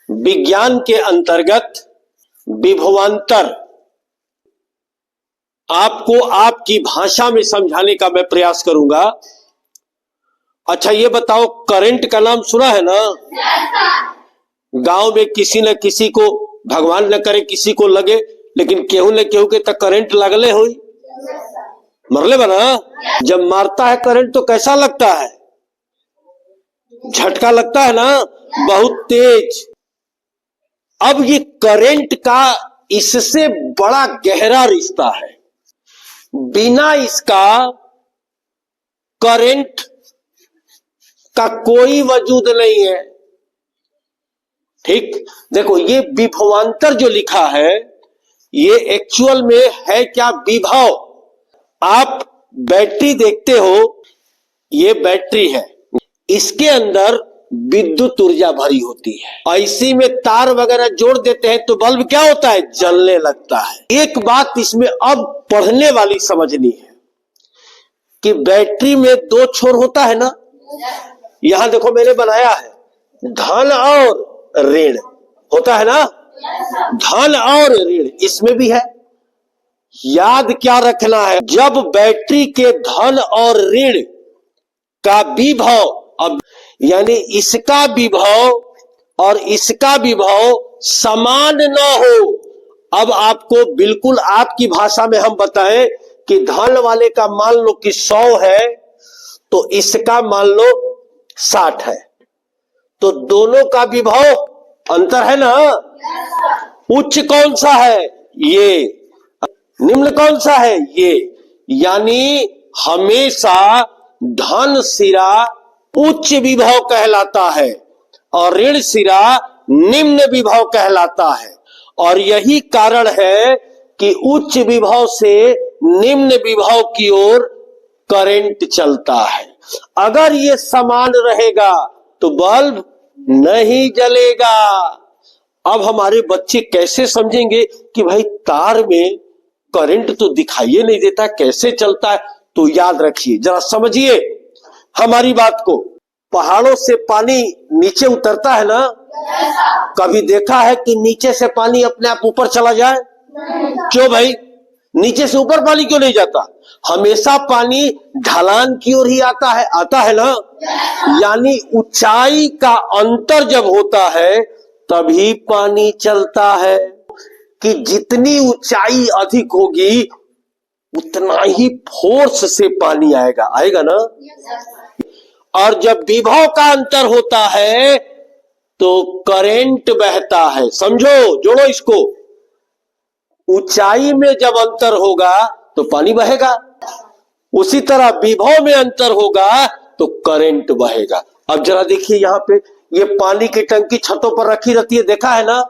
विज्ञान के अंतर्गत विभवांतर आपको आपकी भाषा में समझाने का मैं प्रयास करूंगा। अच्छा ये बताओ, करंट का नाम सुना है ना? गांव में किसी न किसी को, भगवान न करे किसी को लगे, लेकिन केहू न केहू के तक करंट लगले हुई, मरले बना। जब मारता है करंट तो कैसा लगता है? झटका लगता है ना, बहुत तेज। अब ये करंट का इससे बड़ा गहरा रिश्ता है। बिना इसका करंट का कोई वजूद नहीं है। ठीक, देखो ये विभवांतर जो लिखा है ये एक्चुअल में है क्या? विभव। आप बैटरी देखते हो, ये बैटरी है, इसके अंदर विद्युत ऊर्जा भरी होती है। ऐसी में तार वगैरह जोड़ देते हैं तो बल्ब क्या होता है? जलने लगता है। एक बात इसमें अब पढ़ने वाली समझनी है कि बैटरी में दो छोर होता है ना। यहां देखो मैंने बनाया है, धन और ऋण होता है ना, धन और ऋण इसमें भी है। याद क्या रखना है? जब बैटरी के धन और ऋण का विभव, अब यानी इसका विभव और इसका विभव समान न हो। अब आपको बिल्कुल आपकी भाषा में हम बताएं कि धन वाले का मान लो कि 100 है तो इसका मान लो 60 है, तो दोनों का विभव अंतर है ना। उच्च कौन सा है? ये। निम्न कौन सा है? ये। यानी हमेशा धन सिरा उच्च विभव कहलाता है और ऋण सिरा निम्न विभव कहलाता है। और यही कारण है कि उच्च विभव से निम्न विभव की ओर करंट चलता है। अगर ये समान रहेगा तो बल्ब नहीं जलेगा। अब हमारे बच्चे कैसे समझेंगे कि भाई तार में करंट तो दिखाई नहीं देता, कैसे चलता है? तो याद रखिए, जरा समझिए हमारी बात को। पहाड़ों से पानी नीचे उतरता है ना, कभी देखा है कि नीचे से पानी अपने आप ऊपर चला जाए? क्यों भाई? नीचे से ऊपर पानी क्यों नहीं जाता? हमेशा पानी ढलान की ओर ही आता है ना। यानी ऊंचाई का अंतर जब होता है तभी पानी चलता है। कि जितनी ऊंचाई अधिक होगी उतना ही फोर्स से पानी आएगा ना। और जब विभव का अंतर होता है तो करंट बहता है। समझो, जोड़ो इसको। ऊंचाई में जब अंतर होगा तो पानी बहेगा, उसी तरह विभव में अंतर होगा तो करंट बहेगा। अब जरा देखिए, यहां पे ये पानी की टंकी छतों पर रखी रहती है, देखा है ना?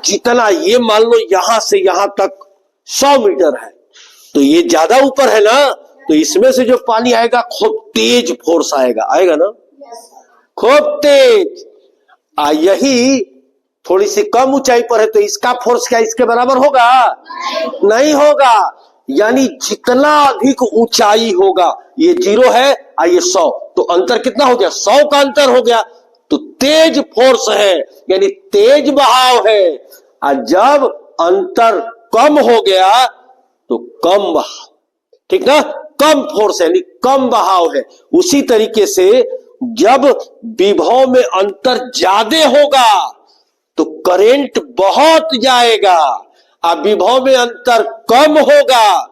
जितना ये मान लो यहां से यहां तक 100 मीटर है तो ये ज्यादा ऊपर है ना, तो इसमें से जो पानी आएगा खूब तेज फोर्स आएगा ना, खूब तेज। यही थोड़ी सी कम ऊंचाई पर है तो इसका फोर्स क्या इसके बराबर होगा? नहीं होगा। यानी जितना अधिक ऊंचाई होगा, ये 0 है और ये 100, तो अंतर कितना हो गया? 100 का अंतर हो गया। तो तेज फोर्स है, यानी तेज बहाव है। और जब अंतर कम हो गया तो कम बहाव, ठीक ना, कम फोर्स है यानी कम बहाव है। उसी तरीके से जब विभव में अंतर ज्यादा होगा तो करंट बहुत जाएगा, और विभव में अंतर कम होगा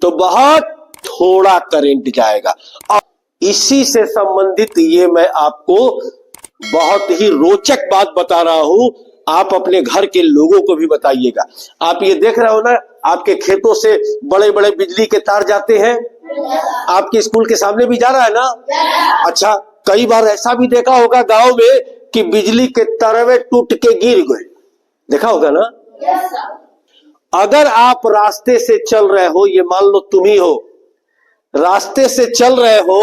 तो बहुत थोड़ा करंट जाएगा। और इसी से संबंधित ये मैं आपको बहुत ही रोचक बात बता रहा हूं, आप अपने घर के लोगों को भी बताइएगा। आप ये देख रहे हो ना, आपके खेतों से बड़े बड़े बिजली के तार जाते हैं, आपके स्कूल के सामने भी जा रहा है ना। अच्छा, कई बार ऐसा भी देखा होगा गांव में कि बिजली के तारे टूट के गिर गए, देखा होगा ना। अगर आप रास्ते से चल रहे हो, ये मान लो तुम ही हो, रास्ते से चल रहे हो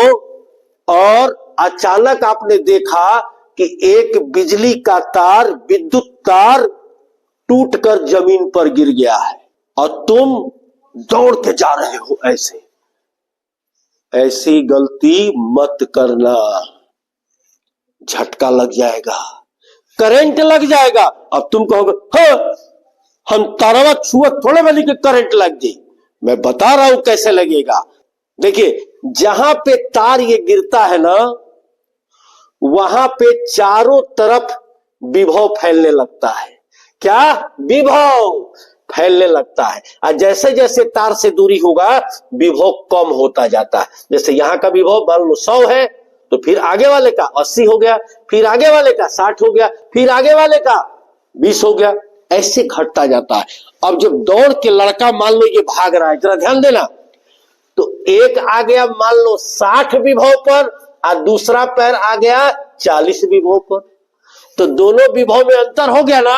और अचानक आपने देखा कि एक बिजली का तार, विद्युत तार टूटकर जमीन पर गिर गया है और तुम दौड़ के जा रहे हो, ऐसी गलती मत करना, झटका लग जाएगा। करंट लग जाएगा। अब तुम कहोगे हाँ हम तारवा छुआ थोड़े वाली के करंट लग गई। मैं बता रहा हूं कैसे लगेगा। देखिए जहां पे तार ये गिरता है ना, वहां पे चारों तरफ विभव फैलने लगता है। क्या? विभव फैलने लगता है। और जैसे जैसे तार से दूरी होगा विभव कम होता जाता है। जैसे यहां का विभव मान लो 100 है, तो फिर आगे वाले का 80 हो गया, फिर आगे वाले का 60 हो गया, फिर आगे वाले का 20 हो गया, ऐसे घटता जाता है। अब जब दौड़ के लड़का मान लो ये भाग रहा है, जरा ध्यान देना, तो एक आ गया मान लो 60 विभव पर और दूसरा पैर आ गया 40 विभव पर, तो दोनों विभव में अंतर हो गया ना।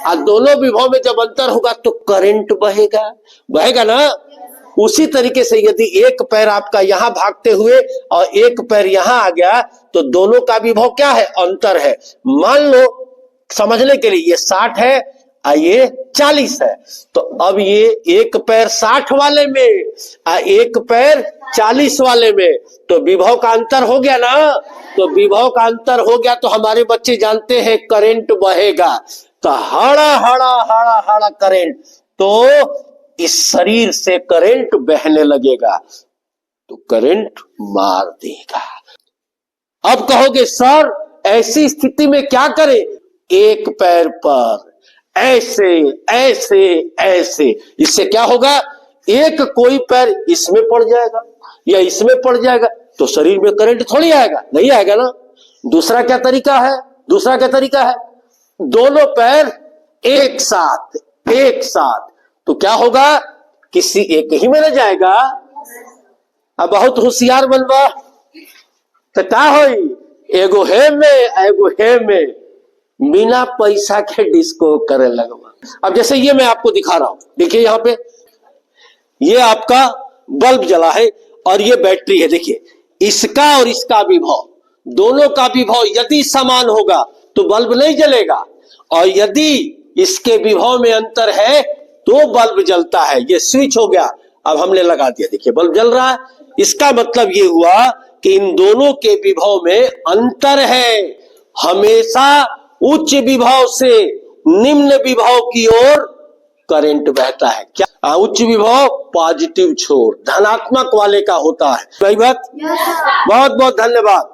और दोनों विभव में जब अंतर होगा तो करंट बहेगा, बहेगा ना। उसी तरीके से यदि एक पैर आपका यहां भागते हुए और एक पैर यहां आ गया तो दोनों का विभव क्या है? अंतर है। मान लो समझने के लिए ये 60 है और ये 40 है, तो अब ये एक पैर 60 वाले में और एक पैर 40 वाले में, तो विभव का अंतर हो गया ना। तो विभव का अंतर हो गया तो हमारे बच्चे जानते हैं करंट बहेगा। तो हड़ा हड़ा हड़ा हड़ा करंट, तो इस शरीर से करंट बहने लगेगा, तो करंट मार देगा। अब कहोगे सर ऐसी स्थिति में क्या करें? एक पैर पर ऐसे ऐसे ऐसे, इससे क्या होगा? एक कोई पैर इसमें पड़ जाएगा या इसमें पड़ जाएगा तो शरीर में करंट थोड़ी आएगा, नहीं आएगा ना। दूसरा क्या तरीका है? दूसरा क्या तरीका है? दोनों पैर एक साथ तो क्या होगा? किसी एक ही में न जाएगा। अब बहुत होशियार बनवा तो क्या होई? एगो है में बिना पैसा के डिस्को करे लगवा। अब जैसे ये मैं आपको दिखा रहा हूं, देखिए यहां पे ये आपका बल्ब जला है और ये बैटरी है। देखिए इसका और इसका विभव, दोनों का विभव यदि समान होगा तो बल्ब नहीं जलेगा, और यदि इसके विभव में अंतर है तो बल्ब जलता है। ये स्विच हो गया, अब हमने लगा दिया, देखिए बल्ब जल रहा है। इसका मतलब ये हुआ कि इन दोनों के विभव में अंतर है। हमेशा उच्च विभव से निम्न विभव की ओर करंट बहता है। क्या? उच्च विभव पॉजिटिव छोर धनात्मक वाले का होता है। सही बात? बहुत बहुत धन्यवाद।